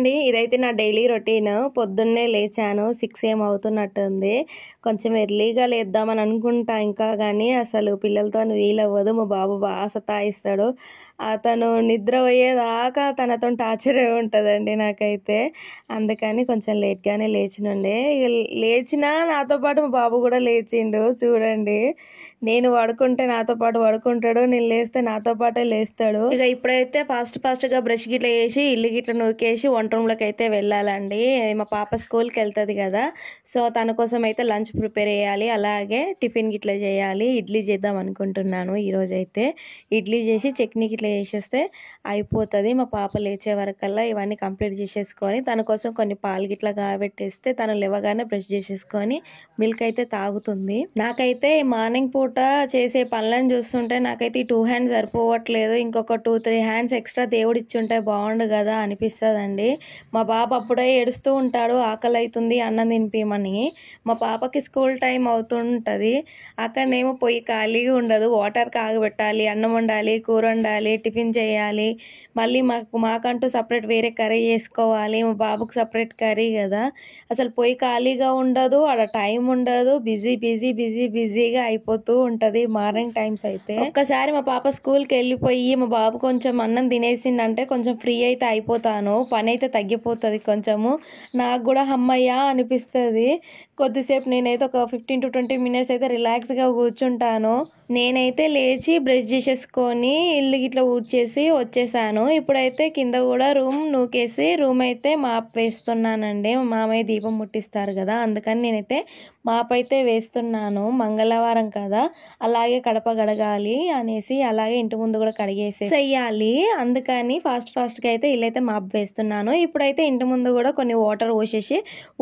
అండి, ఇదైతే నా డైలీ రొటీన్. పొద్దున్నే లేచాను, 6 ఏమవుతున్నట్టుంది. కొంచెం ఎర్లీగా లేద్దామని అనుకుంటా ఇంకా, కానీ అసలు పిల్లలతో వీలవ్వదు. మా బాబు బాగా సతాయిస్తాడు. అతను నిద్ర పోయేదాకా తనతో టార్చరే ఉంటుందండి నాకైతే. అందుకని కొంచెం లేట్గానే లేచినండి. లేచినా నాతో పాటు మా బాబు కూడా లేచిండు చూడండి. నేను పడుకుంటే నాతో పాటు పడుకుంటాడు, నేను లేస్తే నాతో పాటే లేస్తాడు. ఇక ఇప్పుడైతే ఫాస్ట్గా బ్రష్ గిట్ల వేసి ఇల్లు గిట్ల నూకేసి వంట రూమ్లోకి అయితే వెళ్ళాలండి. మా పాప స్కూల్కి వెళ్తుంది కదా, సో తన కోసం అయితే లంచ్ ప్రిపేర్ చేయాలి, అలాగే టిఫిన్ గిట్ల చేయాలి. ఇడ్లీ చేద్దాం అనుకుంటున్నాను ఈరోజు అయితే. ఇడ్లీ చేసి చట్నీ గిట్ల చేసేస్తే అయిపోతుంది. మా పాప లేచే వరకల్లా ఇవన్నీ కంప్లీట్ చేసేసుకొని తన కోసం కొన్ని పాలు గిట్ల కాబెట్టేస్తే తను లేవగానే బ్రష్ చేసేసుకొని మిల్క్ అయితే తాగుతుంది. నాకైతే మార్నింగ్ పూట చేసే పనులను చూస్తుంటే నాకైతే ఈ 2 హ్యాండ్స్ సరిపోవట్లేదు. ఇంకొక 2-3 హ్యాండ్స్ ఎక్స్ట్రా దేవుడు ఇచ్చుంటే బాగుండు కదా అనిపిస్తుందండి. మా బాబు అప్పుడే ఏడుస్తూ ఉంటాడు, ఆకలి అవుతుంది అన్నం తినిపిమని. మా పాపకి స్కూల్ టైం అవుతుంటుంది, అక్కడనేమో పొయ్యి ఖాళీగా ఉండదు. వాటర్ కాగబెట్టాలి, అన్నం వండాలి, కూర వండాలి, టిఫిన్ చేయాలి, మళ్ళీ మాకంటూ సపరేట్ వేరే కర్రీ చేసుకోవాలి, మా బాబుకి సపరేట్ కర్రీ కదా. అసలు పొయ్యి ఖాళీగా ఉండదు, ఆడ టైం ఉండదు, బిజీగా అయిపోతూ ఉంటుంది మార్నింగ్ టైమ్స్ అయితే. ఒక్కసారి మా పాప స్కూల్కి వెళ్ళిపోయి మా బాబు కొంచెం అన్నం తినేసిందంటే కొంచెం ఫ్రీ అయితే అయిపోతాను, పని అయితే తగ్గిపోతుంది కొంచెము. నాకు కూడా అమ్మయ్య అనిపిస్తుంది. కొద్దిసేపు నేనైతే ఒక 15-20 మినిట్స్ అయితే రిలాక్స్గా కూర్చుంటాను. నేనైతే లేచి బ్రష్ చేసేసుకొని ఇల్లు గిట్లా ఊడ్చేసి వచ్చేసాను. ఇప్పుడైతే కింద కూడా రూమ్ నూకేసి రూమ్ అయితే మాప్ వేస్తున్నానండి. మా మామయ్య దీపం ముట్టిస్తారు కదా, అందుకని నేనైతే మాప్ అయితే వేస్తున్నాను. మంగళవారం కదా, అలాగే కడప గడగాలి అనేసి, అలాగే ఇంటి ముందు కూడా కడిగేసేయాలి. అందుకని ఫాస్ట్గా అయితే ఇల్లైతే మాప్ వేస్తున్నాను. ఇప్పుడైతే ఇంటి ముందు కూడా కొన్ని వాటర్ పోసేసి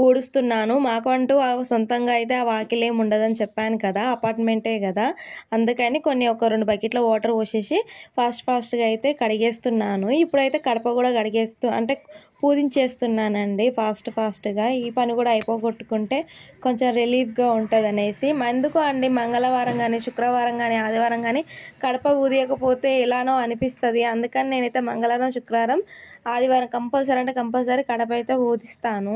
ఊడుస్తున్నాను. మాకు అంటూ సొంతంగా అయితే ఆ వాకిలేం ఉండదని చెప్పాను కదా, అపార్ట్మెంటే కదా, అందుకని ఒక 2 బకెట్ల వాటర్ పోసేసి ఫాస్ట్గా అయితే కడిగేస్తున్నాను. ఇప్పుడైతే కడప కూడా అంటే పూజించేస్తున్నానండి ఫాస్ట్గా. ఈ పని కూడా అయిపోగొట్టుకుంటే కొంచెం రిలీఫ్గా ఉంటుంది అనేసి. ఎందుకు అండి, మంగళవారం కానీ శుక్రవారం కానీ ఆదివారం కానీ కడప ఊదియకపోతే ఎలానో అనిపిస్తుంది. అందుకని నేనైతే మంగళవారం, శుక్రవారం, ఆదివారం కంపల్సరీ కడప అయితే ఊదిస్తాను.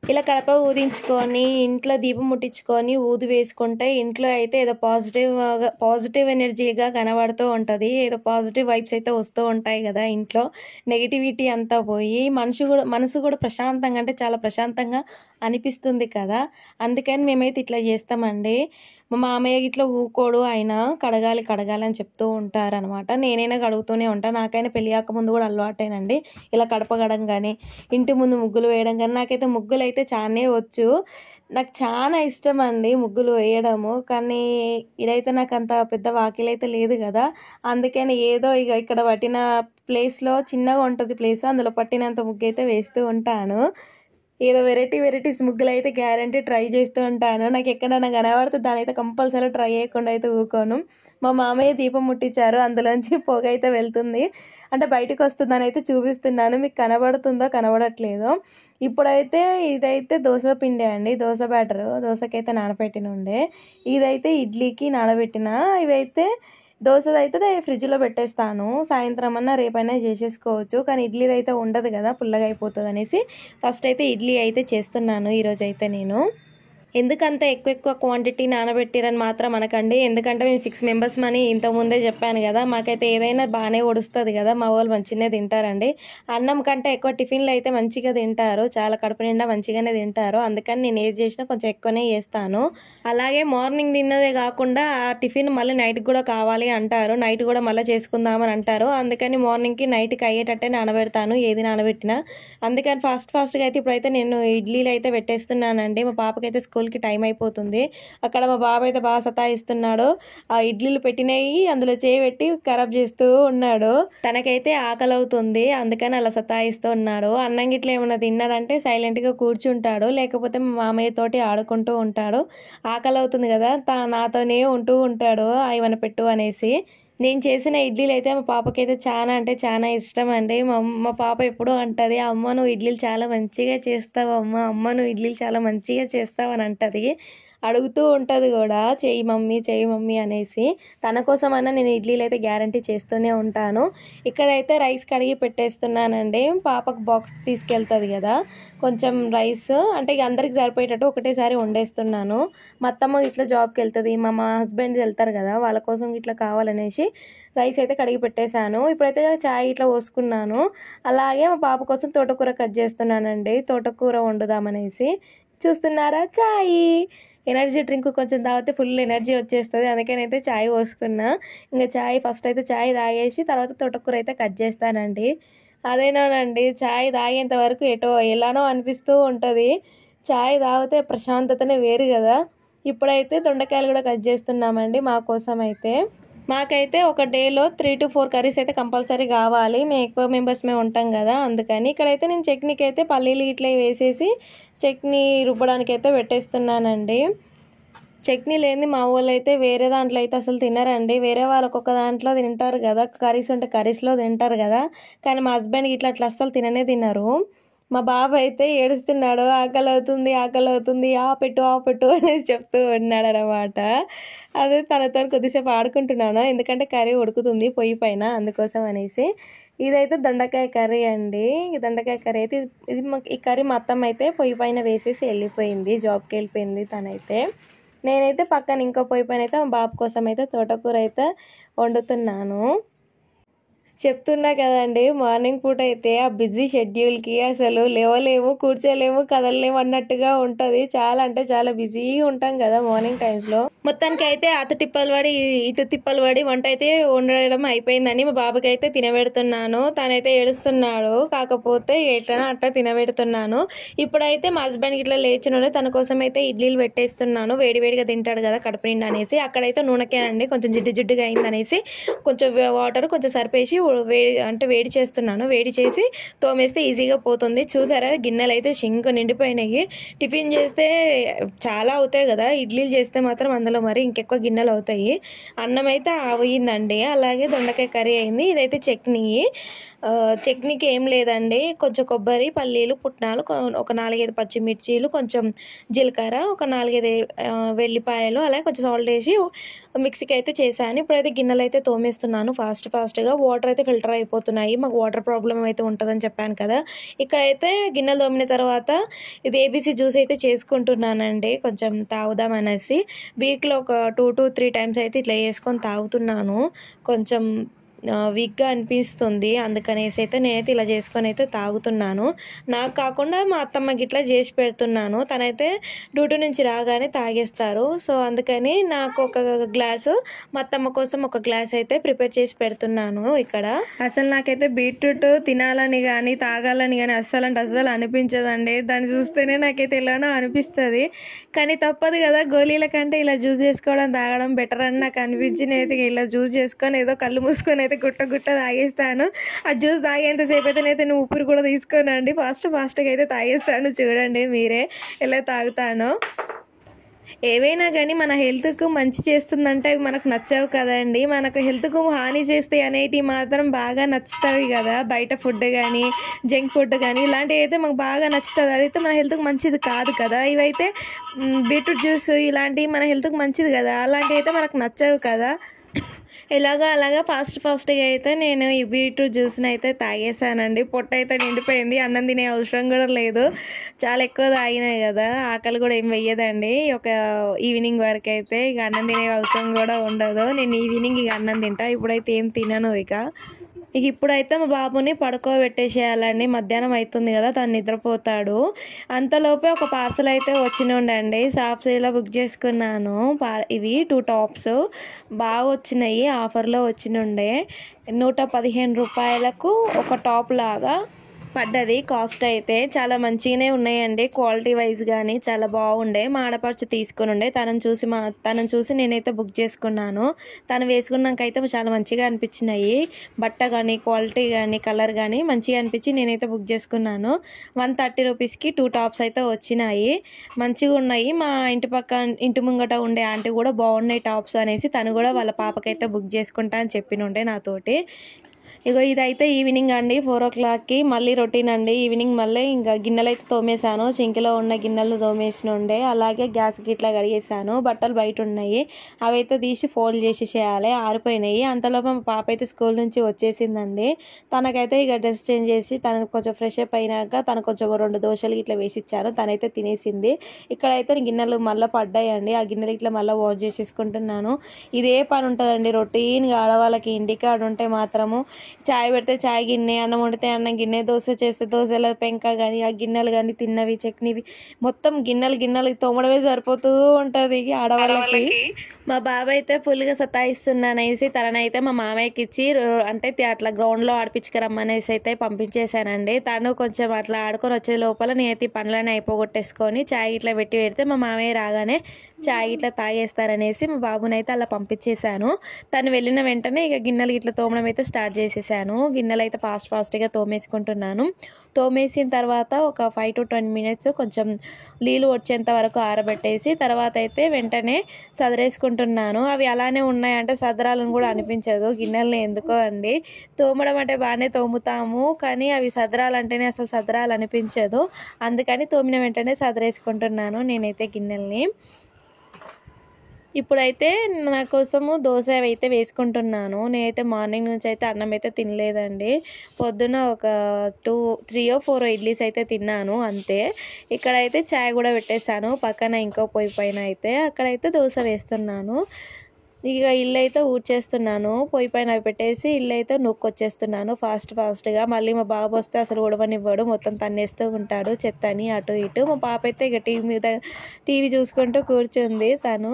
ఇలా కడప ఊదించుకొని ఇంట్లో దీపం ముట్టించుకొని ఊది వేసుకుంటే ఇంట్లో అయితే ఏదో పాజిటివ్ ఎనర్జీగా కనబడుతూ ఉంటుంది. ఏదో పాజిటివ్ వైబ్స్ అయితే వస్తూ ఉంటాయి కదా ఇంట్లో. నెగిటివిటీ అంతా పోయి మనసు కూడా ప్రశాంతంగా, అంటే చాలా ప్రశాంతంగా అనిపిస్తుంది కదా. అందుకని మేమైతే ఇట్లా చేస్తామండి. మా మామయ్య ఇట్లా ఊకోడు, ఆయన కడగాలి అని చెప్తూ ఉంటారు అనమాట. నేనైనా కడుగుతూనే ఉంటాను. నాకైనా పెళ్ళి కాకముందు కూడా అలవాటేనండి ఇలా కడప కానీ ఇంటి ముందు ముగ్గులు వేయడం కానీ. నాకైతే ముగ్గులు అయితే చాలానే వచ్చు, నాకు చాలా ఇష్టం అండి ముగ్గులు వేయడము. కానీ ఇదైతే నాకు అంత పెద్ద వాకిలి అయితే లేదు కదా, అందుకని ఏదో ఇక్కడ పట్టిన ప్లేస్లో చిన్నగా ఉంటుంది ప్లేస్, అందులో పట్టినంత ముగ్గు అయితే వేస్తూ ఉంటాను. ఏదో వెరైటీస్ ముగ్గులు అయితే గ్యారంటీ ట్రై చేస్తూ ఉంటాను. నాకు ఎక్కడైనా కనబడితే దాని అయితే కంపల్సరీ ట్రై చేయకుండా అయితే ఊకోను. మా మామయ్య దీపం ముట్టించారు, అందులోంచి పొగ అయితే వెళ్తుంది, అంటే బయటకు వస్తుందని అయితే చూపిస్తున్నాను. మీకు కనబడట్లేదో. ఇప్పుడైతే ఇదైతే దోశ పిండి అండి, దోశ బ్యాటర్, దోశకైతే నానబెట్టిన ఉండే. ఇదైతే ఇడ్లీకి నానబెట్టిన. ఇవైతే దోశది అయితే ఫ్రిడ్జ్లో పెట్టేస్తాను, సాయంత్రం అన్నా రేపైనా చేసేసుకోవచ్చు. కానీ ఇడ్లీది అయితే ఉండదు కదా, పుల్లగా అయిపోతుంది అనేసి ఫస్ట్ అయితే ఇడ్లీ అయితే చేస్తున్నాను ఈరోజైతే నేను. ఎందుకంత ఎక్కువ క్వాంటిటీ నానబెట్టిరని మాత్రం అనకండి, ఎందుకంటే మేము 6 మెంబర్స్ అని ఇంతకుముందే చెప్పాను కదా. మాకైతే ఏదైనా బాగానే వడుస్తుంది కదా, మా వాళ్ళు మంచిగానే తింటారండి. అన్నం కంటే ఎక్కువ టిఫిన్లు అయితే మంచిగా తింటారు, చాలా కడుపు నిండా మంచిగానే తింటారు. అందుకని నేను ఏది చేసినా కొంచెం ఎక్కువనే చేస్తాను. అలాగే మార్నింగ్ తిన్నదే కాకుండా ఆ టిఫిన్ మళ్ళీ నైట్కి కూడా కావాలి అంటారు, నైట్ కూడా మళ్ళీ చేసుకుందామని అంటారు. అందుకని మార్నింగ్కి నైట్కి అయ్యేటట్టే నానబెడతాను ఏది నానబెట్టినా. అందుకని ఫాస్ట్గా అయితే ఇప్పుడైతే నేను ఇడ్లీలు అయితే పెట్టేస్తున్నానండి. మా పాపకైతే స్కూల్కి టైం అయిపోతుంది. అక్కడ మా బాబు అయితే బాగా సతాయిస్తున్నాడు, ఆ ఇడ్లీలు పెట్టినవి అందులో చేయబెట్టి ఖరాబ్ చేస్తూ ఉన్నాడు. తనకైతే ఆకలి అవుతుంది, అందుకని అలా సతాయిస్తూ ఉన్నాడు. అన్నం గిట్ల ఏమన్నా తిన్నాడంటే సైలెంట్గా కూర్చుంటాడు, లేకపోతే మా మామయ్య తోటి ఆడుకుంటూ ఉంటాడు. ఆకలి అవుతుంది కదా, నాతోనే ఉంటూ ఉంటాడు ఏమైనా పెట్టు అనేసి. నేను చేసిన ఇడ్లీలు అయితే మా పాపకైతే చాలా ఇష్టం అండి. మా పాప ఎప్పుడూ అంటది, అమ్మ నువ్వు ఇడ్లీలు చాలా మంచిగా చేస్తావు, అమ్మ నువ్వు ఇడ్లీలు చాలా మంచిగా చేస్తావు అని అంటది. అడుగుతూ ఉంటుంది కూడా, చెయ్యి మమ్మీ అనేసి. తన కోసమైనా నేను ఇడ్లీలు అయితే గ్యారంటీ చేస్తూనే ఉంటాను. ఇక్కడైతే రైస్ కడిగి పెట్టేస్తున్నానండి. పాపకు బాక్స్ తీసుకెళ్తుంది కదా, కొంచెం రైస్ అంటే ఇక అందరికి సరిపోయేటట్టు ఒకటేసారి వండేస్తున్నాను. మా అత్తమ్మ ఇట్లా జాబ్కి వెళ్తుంది, మా హస్బెండ్ వెళ్తారు కదా, వాళ్ళ కోసం ఇట్లా కావాలనేసి రైస్ అయితే కడిగి పెట్టేశాను. ఇప్పుడైతే చాయ్ ఇట్లా పోసుకున్నాను. అలాగే మా పాప కోసం తోటకూర కట్ చేస్తున్నానండి, తోటకూర వండుదామనేసి. చూస్తున్నారా, చాయ్ ఎనర్జీ డ్రింక్ కొంచెం తాగితే ఫుల్ ఎనర్జీ వచ్చేస్తుంది, అందుకనైతే చాయ్ పోసుకున్నా. ఇంకా చాయ్ ఫస్ట్ అయితే చాయ్ తాగేసి తర్వాత తోటకూర అయితే కట్ చేస్తానండి. అదేనానండి, చాయ్ తాగేంత వరకు ఎలానో అనిపిస్తూ ఉంటుంది. చాయ్ తాగితే ప్రశాంతతనే వేరు కదా. ఇప్పుడైతే దొండకాయలు కూడా కట్ చేస్తున్నామండి మా కోసం అయితే. మాకైతే ఒక డేలో 3 to 4 కర్రీస్ అయితే కంపల్సరీ కావాలి, మేము ఎక్కువ మెంబర్స్మే ఉంటాం కదా, అందుకని. ఇక్కడైతే నేను చట్నీకి అయితే పల్లీలు ఇట్లా వేసేసి చట్నీ రుబ్బడానికి అయితే పెట్టేస్తున్నానండి. చట్నీ లేని మా వాళ్ళు అయితే వేరే దాంట్లో అయితే అసలు తినరండి. వేరే వాళ్ళు ఒక్కొక్క దాంట్లో తింటారు కదా, కర్రీస్ ఉంటే కర్రీస్లో తింటారు కదా, కానీ మా హస్బెండ్కి ఇట్లా అస్సలు తినరు. మా బాబు అయితే ఏడుస్తున్నాడు, ఆకలి అవుతుంది ఆ పెట్టు అనేసి చెప్తూ ఉన్నాడు అనమాట. అదే తనతో కొద్దిసేపు ఆడుకుంటున్నాను, ఎందుకంటే కర్రీ ఉడుకుతుంది పొయ్యి పైన, అందుకోసం అనేసి. ఇదైతే దొండకాయ కర్రీ అండి. ఈ దొండకాయ కర్రీ అయితే ఈ కర్రీ మా అత్తమ్మ అయితే పొయ్యి పైన వేసేసి వెళ్ళిపోయింది, జాబ్కి వెళ్ళిపోయింది తనైతే. నేనైతే పక్కన ఇంకో పొయ్యి పైన అయితే మా బాబు కోసం అయితే తోటకూర అయితే వండుతున్నాను. చెప్తున్నా కదండి, మార్నింగ్ పూట అయితే ఆ బిజీ షెడ్యూల్కి అసలు లేవలేము, కూర్చోలేము, కదలలేము అన్నట్టుగా ఉంటుంది. చాలా అంటే చాలా బిజీగా ఉంటాం కదా మార్నింగ్ టైమ్స్లో. మొత్తానికి అయితే అటు తిప్పలు పడి ఇటు తిప్పలు పడి వంట అయితే వండడం అయిపోయిందని మా బాబుకి అయితే తినబెడుతున్నాను. తనైతే ఏడుస్తున్నాడు, కాకపోతే ఎట్లనా అట్లా తినబెడుతున్నాను. ఇప్పుడైతే మా హస్బెండ్కి ఇట్లా లేచినోడే తన కోసం అయితే ఇడ్లీలు పెట్టేస్తున్నాను, వేడివేడిగా తింటాడు కదా కడుపు నిండా అనేసి. అక్కడైతే నూనెకేనండి కొంచెం జిడ్డుగా అయిందనేసి కొంచెం వాటర్ కొంచెం సరిపేసి వేడి చేస్తున్నాను. వేడి చేసి తోమేస్తే ఈజీగా పోతుంది. చూసారా, గిన్నెలు అయితే షింక్ నిండిపోయినాయి. టిఫిన్ చేస్తే చాలా అవుతాయి కదా, ఇడ్లీలు చేస్తే మాత్రం అందులో మరి ఇంకెక్కువ గిన్నెలు అవుతాయి. అన్నం అయితే అయిందండి, అలాగే దొండకాయ కర్రీ అయింది. ఇదైతే చట్నీకి ఏం లేదండి, కొంచెం కొబ్బరి, పల్లీలు, పుట్నాలు, ఒక 4-5 పచ్చిమిర్చీలు, కొంచెం జీలకర్ర, ఒక 4-5 వెల్లిపాయలు, అలాగే కొంచెం సాల్ట్ వేసి మిక్సీకి అయితే చేశాను. ఇప్పుడైతే గిన్నెలు అయితే తోమేస్తున్నాను ఫాస్ట్గా. వాటర్ అయితే ఫిల్టర్ అయిపోతున్నాయి, మాకు వాటర్ ప్రాబ్లం అయితే ఉంటుందని చెప్పాను కదా. ఇక్కడైతే గిన్నెలు తోమిన తర్వాత ఇది ఏబీసీ జ్యూస్ అయితే చేసుకుంటున్నానండి, కొంచెం తాగుదామనేసి. వీక్లో ఒక 2 to 3 టైమ్స్ అయితే ఇట్లా చేసుకొని తాగుతున్నాను. కొంచెం వీక్గా అనిపిస్తుంది, అందుకనేసి అయితే నేనైతే ఇలా చేసుకొని అయితే తాగుతున్నాను. నాకు కాకుండా మా అత్తమ్మకి ఇట్లా చేసి పెడుతున్నాను, తనైతే డ్యూటీ నుంచి రాగానే తాగేస్తారు. సో అందుకని నాకు ఒక గ్లాసు, మా అత్తమ్మ కోసం ఒక గ్లాస్ అయితే ప్రిపేర్ చేసి పెడుతున్నాను ఇక్కడ. అసలు నాకైతే బీట్రూట్ తినాలని కానీ తాగాలని కానీ అస్సలు అనిపించదండి. దాన్ని చూస్తేనే నాకైతే ఎలానో అనిపిస్తుంది, కానీ తప్పదు కదా, గోళీల కంటే ఇలా జ్యూస్ చేసుకోవడం తాగడం బెటర్ అని నాకు అనిపించి నేనైతే ఇలా జ్యూస్ చేసుకొని ఏదో కళ్ళు మూసుకొని అయితే గుట్ట తాగేస్తాను. ఆ జ్యూస్ తాగేంతసేపు అయితే నేనైతే ఊపిరి కూడా తీసుకోనండి, ఫాస్ట్గా అయితే తాగేస్తాను. చూడండి మీరే ఎలా తాగుతానో. ఏవైనా కానీ మన హెల్త్కు మంచి చేస్తుందంటే అవి మనకు నచ్చవు కదండి, మనకు హెల్త్కు హాని చేస్తాయి అనేటివి మాత్రం బాగా నచ్చుతాయి కదా. బయట ఫుడ్ కానీ, జంక్ ఫుడ్ కానీ ఇలాంటివి అయితే మాకు బాగా నచ్చుతుంది, అదైతే మన హెల్త్కి మంచిది కాదు కదా. ఇవైతే బీట్రూట్ జ్యూస్ ఇలాంటివి మన హెల్త్కి మంచిది కదా, అలాంటివి అయితే మనకు నచ్చవు కదా. అలాగా ఫాస్ట్గా అయితే నేను ఈ బీట్రూట్ జ్యూస్ని అయితే తాగేసానండి. పొట్ట అయితే నిండిపోయింది, అన్నం తినే అవసరం కూడా లేదు, చాలా ఎక్కువ తాగినాయి కదా, ఆకలి కూడా ఏం వెయ్యదండి. ఒక ఈవినింగ్ వరకు అయితే ఇక అన్నం తినే అవసరం కూడా ఉండదు. నేను ఈవినింగ్ ఇక అన్నం తింటా, ఇప్పుడైతే ఏం తినను. ఇప్పుడైతే మా బాబుని పడుకోబెట్టేసేయాలండి, మధ్యాహ్నం అవుతుంది కదా, తను నిద్రపోతాడు. అంతలోపే ఒక పార్సల్ అయితే వచ్చినుండండి, సాఫ్ట్వేర్లో బుక్ చేసుకున్నాను. ఇవి 2 టాప్స్ బాగా వచ్చినాయి, ఆఫర్లో వచ్చినుండే. 115 రూపాయలకు ఒక టాప్ లాగా పడ్డది. కాస్ట్ అయితే చాలా మంచిగానే ఉన్నాయండి, క్వాలిటీ వైజ్ కానీ చాలా బాగుండే. మా ఆడపడుచు తీసుకుని ఉండే, తనని చూసి నేనైతే బుక్ చేసుకున్నాను. తను వేసుకున్నాకైతే చాలా మంచిగా అనిపించినాయి, బట్ట కానీ క్వాలిటీ కానీ కలర్ కానీ మంచిగా అనిపించి నేనైతే బుక్ చేసుకున్నాను. 130 రూపీస్కి 2 టాప్స్ అయితే వచ్చినాయి, మంచిగా ఉన్నాయి. మా ఇంటి ముంగట ఉండే ఆంటీ కూడా బాగున్నాయి టాప్స్ అనేసి తను కూడా వాళ్ళ పాపకైతే బుక్ చేసుకుంటా అని చెప్పినుండే నాతోటి. ఇగో ఇదైతే ఈవినింగ్ అండి 4 o'clockకి మళ్ళీ రొటీన్ అండి. ఈవినింగ్ మళ్ళీ ఇంకా గిన్నెలు అయితే తోమేశాను, సింక్లో ఉన్న గిన్నెలు తోమేసిన ఉండే, అలాగే గ్యాస్ గిట్లా కడిగేసాను. బట్టలు బయట ఉన్నాయి, అవైతే తీసి ఫోల్డ్ చేయాలి, ఆరిపోయినాయి. అంతలోపు మా పాప అయితే స్కూల్ నుంచి వచ్చేసిందండి. తనకైతే ఇక డ్రెస్ చేంజ్ చేసి తనకు కొంచెం ఫ్రెష్ అప్ అయినాక తనకు కొంచెం 2 దోశలు ఇట్లా వేసి ఇచ్చాను. తనైతే తినేసింది. ఇక్కడైతే గిన్నెలు మళ్ళీ పడ్డాయండి, ఆ గిన్నెలు ఇట్లా మళ్ళీ వాష్ చేసేసుకుంటున్నాను. ఇదే పని ఉంటుందండి రొటీన్గా ఆడవాళ్ళకి. ఇంటికాడ ఉంటే మాత్రము చాయ్ పెడితే చాయ్ గిన్నె, అన్నం వండితే అన్నం గిన్నె, దోశ చేస్తే దోశల పెంక కానీ, ఆ గిన్నెలు కానీ తిన్నవి చట్నీవి మొత్తం గిన్నెలు తోమడమే సరిపోతూ ఉంటుంది ఆడవాళ్ళకి. మా బాబాయ్ అయితే ఫుల్గా సతాయిస్తున్నానేసి తననైతే మా మామయ్యకి ఇచ్చి అంటే అట్లా గ్రౌండ్లో ఆడిపించుకురమ్మనేసి అయితే పంపించేశానండి. తను కొంచెం అట్లా ఆడుకొని వచ్చే లోపల నేనైతే పనులని అయిపోగొట్టేసుకొని చాయ్ ఇట్లా పెట్టి పెడితే మా మామయ్య రాగానే చాయ్ ఇట్లా తాగేస్తారనేసి మా బాబునైతే అలా పంపించేశాను. తను వెళ్ళిన వెంటనే ఇక గిన్నెలు ఇట్లా తోమడం అయితే స్టార్ట్ చేసేసాను. గిన్నెలు అయితే ఫాస్ట్గా తోమేసుకుంటున్నాను. తోమేసిన తర్వాత ఒక 5 to 10 minutes కొంచెం నీళ్ళు వచ్చేంత వరకు ఆరబెట్టేసి తర్వాత అయితే వెంటనే సదరేసుకుంటున్నాను. అవి అలానే ఉన్నాయంటే సదరాలను కూడా అనిపించదు గిన్నెల్ని, ఎందుకో అండి. తోమడం అంటే బాగానే తోముతాము, కానీ అవి సదరాలంటేనే అసలు సదరాలు అనిపించదు. అందుకని తోమిన వెంటనే సదరేసుకుంటున్నాను నేనైతే గిన్నెల్ని. ఇప్పుడైతే నా కోసము దోశ అయితే వేసుకుంటున్నాను. నేనైతే మార్నింగ్ నుంచి అయితే అన్నం అయితే తినలేదండి. పొద్దున ఒక 3 or 4 ఇడ్లీస్ అయితే తిన్నాను అంతే. ఇక్కడైతే చాయ్ కూడా పెట్టేశాను పక్కన ఇంకో పొయ్యి పైన అయితే. అక్కడైతే దోశ వేస్తున్నాను. ఇక ఇల్లు అయితే ఊడ్చేస్తున్నాను, పొయ్యి పైన పెట్టేసి ఇల్లు అయితే నూక్కొచ్చేస్తున్నాను ఫాస్ట్గా. మళ్ళీ మా బాబు వస్తే అసలు ఉడవనివ్వడు, మొత్తం తన్నేస్తూ ఉంటాడు చెత్తని అటు ఇటు. మా పాప అయితే ఇక టీవీ చూసుకుంటూ కూర్చుంది. తను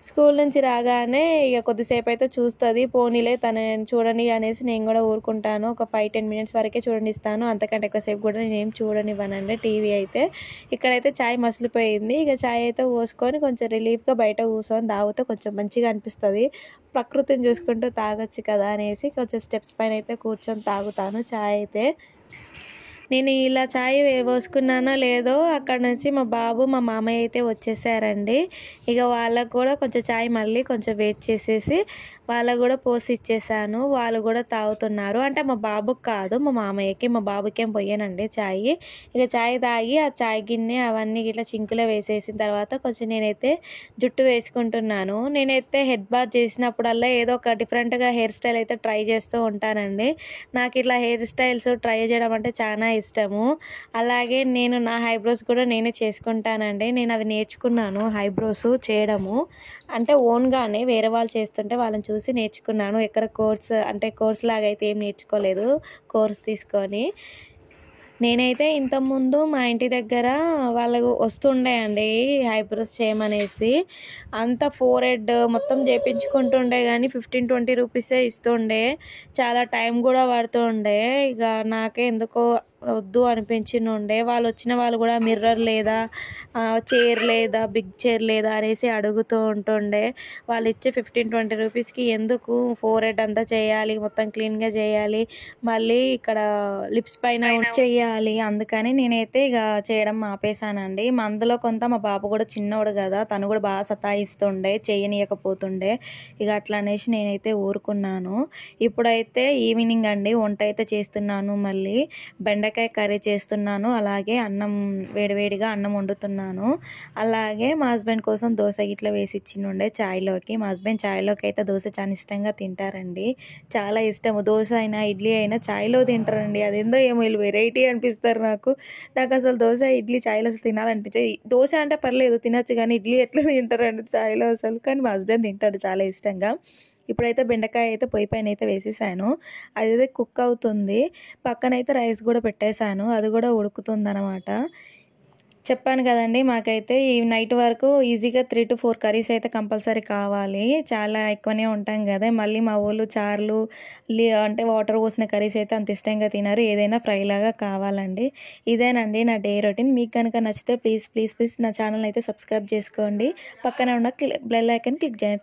స్కూల్ నుంచి రాగానే ఇక కొద్దిసేపు అయితే చూస్తుంది, పోనీలే తను చూడని అనేసి నేను కూడా ఊరుకుంటాను. ఒక 5-10 minutes వరకే చూడనిస్తాను, అంతకంటే ఎక్కువసేపు కూడా నేనేం చూడనివ్వనండి టీవీ అయితే. ఇక్కడైతే చాయ్ మసిలిపోయింది. ఇక చాయ్ అయితే పోసుకొని కొంచెం రిలీఫ్గా బయట కూర్చొని తాగితే కొంచెం మంచిగా అనిపిస్తుంది. ప్రకృతిని చూసుకుంటూ తాగొచ్చు కదా అనేసి కొంచెం స్టెప్స్ పైన అయితే కూర్చొని తాగుతాను చాయ్ అయితే. నేను ఇలా చాయ్ పోసుకున్నానో లేదో అక్కడ నుంచి మా బాబు మా మామయ్య అయితే వచ్చేసారండి. ఇక వాళ్ళకు కూడా కొంచెం చాయ్ మళ్ళీ కొంచెం వెయిట్ చేసేసి వాళ్ళకు కూడా పోసి ఇచ్చేసాను. వాళ్ళు కూడా తాగుతున్నారు. అంటే మా బాబుకి కాదు, మా మామయ్యకి. మా బాబుకి ఏం పోయానండి చాయ్. ఇక చాయ్ తాగి ఆ చాయ్ గిన్నె అవన్నీ ఇట్లా చింకులో వేసేసిన తర్వాత కొంచెం నేనైతే జుట్టు వేసుకుంటున్నాను. నేనైతే హెడ్ బాత్ చేసినప్పుడల్లా ఏదో ఒక డిఫరెంట్గా హెయిర్ స్టైల్ అయితే ట్రై చేస్తూ ఉంటానండి. నాకు ఇట్లా హెయిర్ స్టైల్స్ ట్రై చేయడం అంటే చాలా ఇష్టము. అలాగే నేను నా ఐబ్రోస్ కూడా నేనే చేసుకుంటానండి. నేను అది నేర్చుకున్నాను ఐబ్రోస్ చేయడము. అంటే ఓన్గానే వేరే వాళ్ళు చేస్తుంటే వాళ్ళని చూసి నేర్చుకున్నాను. ఎక్కడ కోర్స్ లాగా అయితే ఏం నేర్చుకోలేదు, కోర్స్ తీసుకొని. నేనైతే ఇంతకుముందు మా ఇంటి దగ్గర వాళ్ళు వస్తుండే అండి ఐబ్రోస్ చేయమనేసి. అంత ఫోర్ హెడ్ మొత్తం చేయించుకుంటుండే కానీ 15-20 రూపీసే ఇస్తుండే. చాలా టైం కూడా పడుతుండే. ఇక నాకే ఎందుకో వద్దు అనిపించిండే. వచ్చిన వాళ్ళు కూడా మిర్రర్ లేదా, చైర్ లేదా, బిగ్ చైర్ లేదా అనేసి అడుగుతూ ఉంటుండే. వాళ్ళు ఇచ్చే 15-20 రూపీస్కి ఎందుకు ఫోర్ హెడ్ అంతా చేయాలి, మొత్తం క్లీన్గా చేయాలి, మళ్ళీ ఇక్కడ లిప్స్ పైన చేయాలి. అందుకని నేనైతే ఇక చేయడం ఆపేసానండి. అందులో కొంత మా బాబు కూడా చిన్నోడు కదా, తను కూడా బాగా సతాయిస్తుండే, చేయనీయకపోతుండే. ఇక అట్లా అనేసి నేనైతే ఊరుకున్నాను. ఇప్పుడైతే ఈవినింగ్ అండి, వంట అయితే చేస్తున్నాను. మళ్ళీ బెండకాయ కర్రీ చేస్తున్నాను, అలాగే అన్నం వేడివేడిగా అన్నం వండుతున్నాను. అలాగే మా హస్బెండ్ కోసం దోశ గిట్లా వేసి ఇచ్చిండే చాయ్లోకి. మా హస్బెండ్ చాయ్లోకి అయితే దోశ చాలా ఇష్టంగా తింటారండి, చాలా ఇష్టము. దోశ అయినా ఇడ్లీ అయినా చాయ్లో తింటారండి. అదేందో ఏమో వీళ్ళు వెరైటీ అనిపిస్తారు నాకు. అసలు దోశ ఇడ్లీ చాయ్లో అసలు తినాలనిపించేది. దోశ అంటే పర్లేదు తినచ్చు, కానీ ఇడ్లీ ఎట్లా తింటారండి చాయ్లో అసలు. కానీ మా హస్బెండ్ తింటాడు చాలా ఇష్టంగా. ఇప్పుడైతే బెండకాయ అయితే పొయ్యి పైన అయితే వేసేసాను, అదైతే కుక్ అవుతుంది. పక్కనైతే రైస్ కూడా పెట్టేశాను, అది కూడా ఉడుకుతుంది అనమాట. చెప్పాను కదండి, మాకైతే ఈ నైట్ వరకు ఈజీగా 3 to 4 కర్రీస్ అయితే కంపల్సరీ కావాలి. చాలా ఎక్కువనే ఉంటాం కదా. మళ్ళీ మా వాళ్ళు చారులు అంటే వాటర్ పోసిన కర్రీస్ అయితే అంత ఇష్టంగా తినరు, ఏదైనా ఫ్రై లాగా కావాలండి. ఇదేనండి నా డే రొటీన్. మీకు కనుక నచ్చితే ప్లీజ్ నా ఛానల్ అయితే సబ్స్క్రైబ్ చేసుకోండి. పక్కన ఉన్న బెల్ ఐకాన్ క్లిక్ చేయండి.